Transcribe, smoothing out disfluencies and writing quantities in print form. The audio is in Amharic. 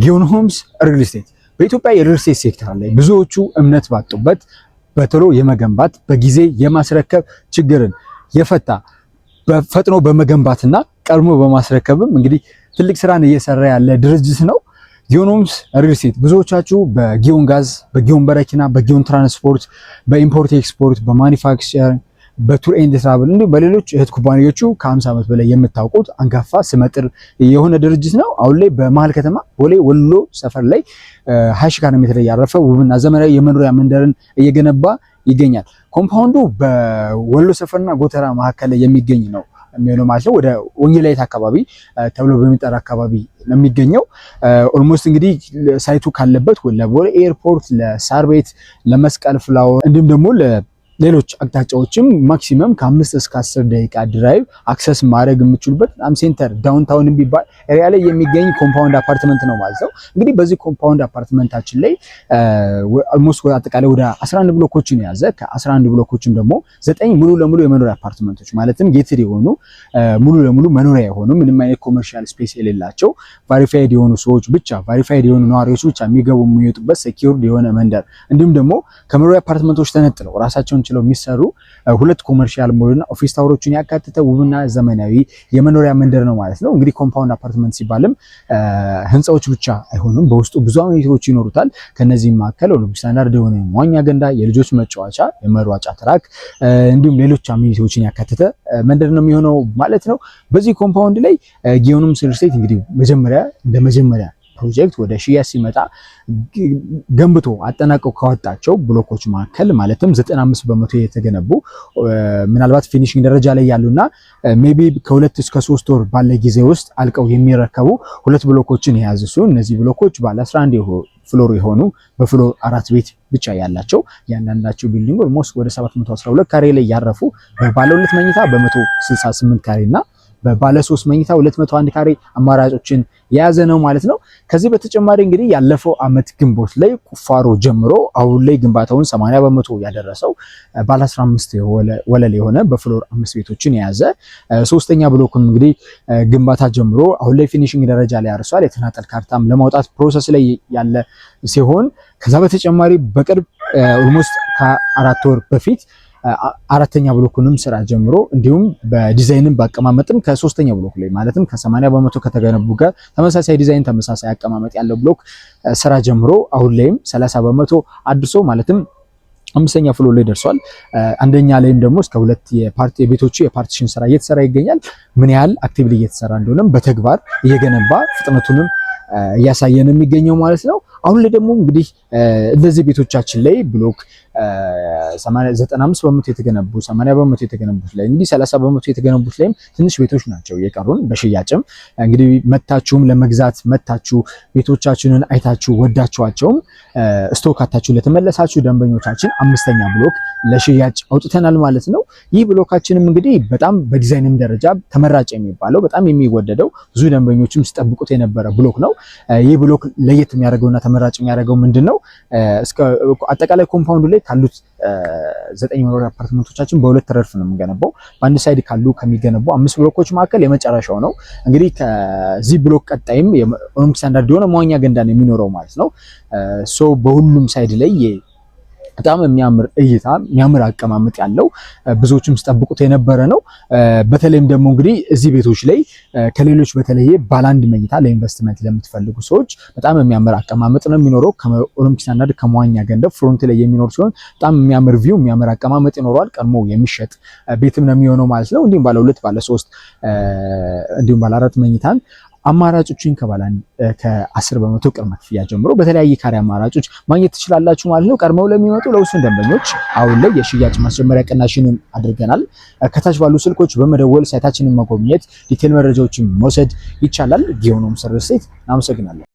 ጊዮን ሆምስ ሪል ስቴት በኢትዮጵያ የሪል ስቴት ሴክተር ላይ ብዙዎቹ እምነት ባጡበት በቶሎ የመገንባት በጊዜ የማስረከብ ችግርን የፈታ በፈጥኖ በመገንባትና ቀድሞ በማስረከብም እንግዲህ ትልቅ ስራን እየሰራ ያለ ድርጅት ነው። ጊዮን ሆምስ ሪል ስቴት ብዙዎቻችሁ በጊዮን ጋዝ፣ በጊዮን በረኪና፣ በጊዮን ትራንስፖርት፣ በኢምፖርት ኤክስፖርት፣ በማኒፋክቸሪንግ፣ በቱር ኤንድ ትራቭል እንዲሁም በሌሎች እህት ኩባንያዎቹ ከ50 ዓመት በላይ የምታውቁት አንጋፋ ስመጥር የሆነ ድርጅት ነው። አሁን ላይ በመሀል ከተማ ቦሌ ወሎ ሰፈር ላይ 20 ካሬ ሜትር ያረፈ ውብና ዘመናዊ የመኖሪያ መንደርን እየገነባ ይገኛል። ኮምፓውንዱ በወሎ ሰፈርና ጎተራ መካከል ላይ የሚገኝ ነው የሚሆነው ማለት ነው። ወደ ወንጌላይት አካባቢ ተብሎ በሚጠራ አካባቢ ነው የሚገኘው። ኦልሞስት እንግዲህ ሳይቱ ካለበት ለቦሌ ኤርፖርት፣ ለሳር ቤት፣ ለመስቀል ፍላወር እንዲሁም ደግሞ ሌሎች አቅጣጫዎችም ማክሲመም ከ5 እስከ 10 ደቂቃ ድራይቭ አክሰስ ማድረግ የምችሉበት በጣም ሴንተር ዳውንታውን ቢባል ኤሪያ ላይ የሚገኝ ኮምፓውንድ አፓርትመንት ነው ማለት ነው። እንግዲህ በዚህ ኮምፓውንድ አፓርትመንታችን ላይ ኦልሞስት አጠቃላይ ወደ 11 ብሎኮችን የያዘ ከ11 ብሎኮችም ደግሞ 9 ሙሉ ለሙሉ የመኖሪያ አፓርትመንቶች ማለትም ጌትድ የሆኑ ሙሉ ለሙሉ መኖሪያ የሆኑ ምንም አይነት ኮመርሻል ስፔስ የሌላቸው ቫሪፋይድ የሆኑ ሰዎች ብቻ ቫሪፋይድ የሆኑ ነዋሪዎች ብቻ የሚገቡ የሚወጡበት ሴኪዩርድ የሆነ መንደር እንዲሁም ደግሞ ከመኖሪያ አፓርትመንቶች ተነጥለው ራሳቸውን ችለው የሚሰሩ ሁለት ኮመርሻል ሞልና ኦፊስ ታወሮችን ያካተተ ውብና ዘመናዊ የመኖሪያ መንደር ነው ማለት ነው። እንግዲህ ኮምፓውንድ አፓርትመንት ሲባልም ህንፃዎች ብቻ አይሆኑም፣ በውስጡ ብዙ አሜኒቲዎች ይኖሩታል። ከነዚህም መካከል ኦሎምፒክ ስታንዳርድ የሆነ መዋኛ ገንዳ፣ የልጆች መጫወቻ፣ የመሯጫ ትራክ እንዲሁም ሌሎች አሜኒቲዎችን ያካተተ መንደር ነው የሚሆነው ማለት ነው። በዚህ ኮምፓውንድ ላይ ጊዮን ሆምስ ሪል ስቴት እንግዲህ መጀመሪያ ፕሮጀክት ወደ ሽያጭ ሲመጣ ገንብቶ አጠናቀው ካወጣቸው ብሎኮች መካከል ማለትም 95 በመቶ የተገነቡ ምናልባት ፊኒሺንግ ደረጃ ላይ ያሉና ሜቢ ከ2 እስከ 3 ወር ባለ ጊዜ ውስጥ አልቀው የሚረከቡ ሁለት ብሎኮችን የያዙ ሲሆን እነዚህ ብሎኮች ባለ 11 ፍሎር የሆኑ በፍሎር 4 ቤት ብቻ ያላቸው ያንዳንዳቸው ቢልዲንግ ኦልሞስት ወደ 712 ካሬ ላይ ያረፉ በባለ 2 መኝታ በ168 ካሬ እና በባለ 3 መኝታ 201 ካሬ አማራጮችን የያዘ ነው ማለት ነው። ከዚህ በተጨማሪ እንግዲህ ያለፈው አመት ግንቦት ላይ ቁፋሮ ጀምሮ አሁን ላይ ግንባታውን 80 በመቶ ያደረሰው ባለ 15 ወለል የሆነ በፍሎር 5 ቤቶችን የያዘ ሶስተኛ ብሎክም እንግዲህ ግንባታ ጀምሮ አሁን ላይ ፊኒሺንግ ደረጃ ላይ አርሷል። የተናጠል ካርታም ለማውጣት ፕሮሰስ ላይ ያለ ሲሆን ከዛ በተጨማሪ በቅርብ ኦልሞስት ከ4 ወር በፊት አራተኛ ብሎኩንም ስራ ጀምሮ እንዲሁም በዲዛይንም በአቀማመጥም ከሶስተኛ ብሎክ ላይ ማለትም ከ80 በመቶ ከተገነቡ ጋር ተመሳሳይ ዲዛይን ተመሳሳይ አቀማመጥ ያለው ብሎክ ስራ ጀምሮ አሁን ላይም 30 በመቶ አድሶ ማለትም 5ኛ ፍሎር ላይ ደርሷል። አንደኛ ላይም ደግሞ እስከ 2 የቤቶቹ የፓርቲሽን ስራ እየተሰራ ይገኛል። ምን ያህል አክቲቭሊ እየተሰራ እንደሆነም በተግባር እየገነባ ፍጥነቱንም እያሳየን የሚገኘው ማለት ነው። አሁን ላይ ደግሞ እንግዲህ እንደዚህ ቤቶቻችን ላይ ብሎክ 95 በመቶ የተገነቡ 80 በመቶ የተገነቡት ላይ እንግዲህ 30 በመቶ የተገነቡት ላይም ትንሽ ቤቶች ናቸው የቀሩን። በሽያጭም እንግዲህ መታችሁም ለመግዛት መታችሁ ቤቶቻችንን አይታችሁ ወዳችኋቸውም ስቶክ አታችሁ ለተመለሳችሁ ደንበኞቻችን 5ኛ ብሎክ ለሽያጭ አውጥተናል ማለት ነው። ይህ ብሎካችንም እንግዲህ በጣም በዲዛይንም ደረጃ ተመራጭ የሚባለው በጣም የሚወደደው ብዙ ደንበኞችም ሲጠብቁት የነበረ ብሎክ ነው። ይህ ብሎክ ለየት የሚያደርገውና ተመራጭ የሚያደርገው ምንድነው? እስከ አጠቃላይ ኮምፓውንዱ ላይ ካሉት 9 መኖሪያ አፓርትመንቶቻችን በሁለት ረድፍ ነው የምንገነባው። በአንድ ሳይድ ካሉ ከሚገነቡ 5 ብሎኮች መካከል የመጨረሻው ነው። እንግዲህ ከዚህ ብሎክ ቀጣይም ኦሎምፒክ ስታንዳርድ የሆነ መዋኛ ገንዳ ነው የሚኖረው ማለት ነው። ሶ በሁሉም ሳይድ ላይ በጣም የሚያምር እይታ የሚያምር አቀማመጥ ያለው ብዙዎችም ሲጠብቁት የነበረ ነው። በተለይም ደግሞ እንግዲህ እዚህ ቤቶች ላይ ከሌሎች በተለየ ባለ 1 መኝታ ለኢንቨስትመንት ለምትፈልጉ ሰዎች በጣም የሚያምር አቀማመጥ ነው የሚኖረው። ከኦሎምፒክ ስታንዳርድ ከመዋኛ ገንዳ ፍሮንት ላይ የሚኖር ሲሆን በጣም የሚያምር ቪው የሚያምር አቀማመጥ ይኖረዋል። ቀድሞ የሚሸጥ ቤትም ነው የሚሆነው ማለት ነው። እንዲሁም ባለ 2 ባለ 3 እንዲሁም ባለ 4 መኝታን አማራጮችን ከ10 በመቶ ቅድመ ክፍያ ጀምሮ በተለያየ ካሬ አማራጮች ማግኘት ትችላላችሁ ማለት ነው። ቀድመው ለሚመጡ ለውስን ደንበኞች አሁን ላይ የሽያጭ ማስጀመሪያ ቅናሽንን አድርገናል። ከታች ባሉ ስልኮች በመደወል ሳይታችንን መጎብኘት ዲቴል መረጃዎችን መውሰድ ይቻላል። ጊዮን ሆምስ ሪል ስቴት። አመሰግናለሁ።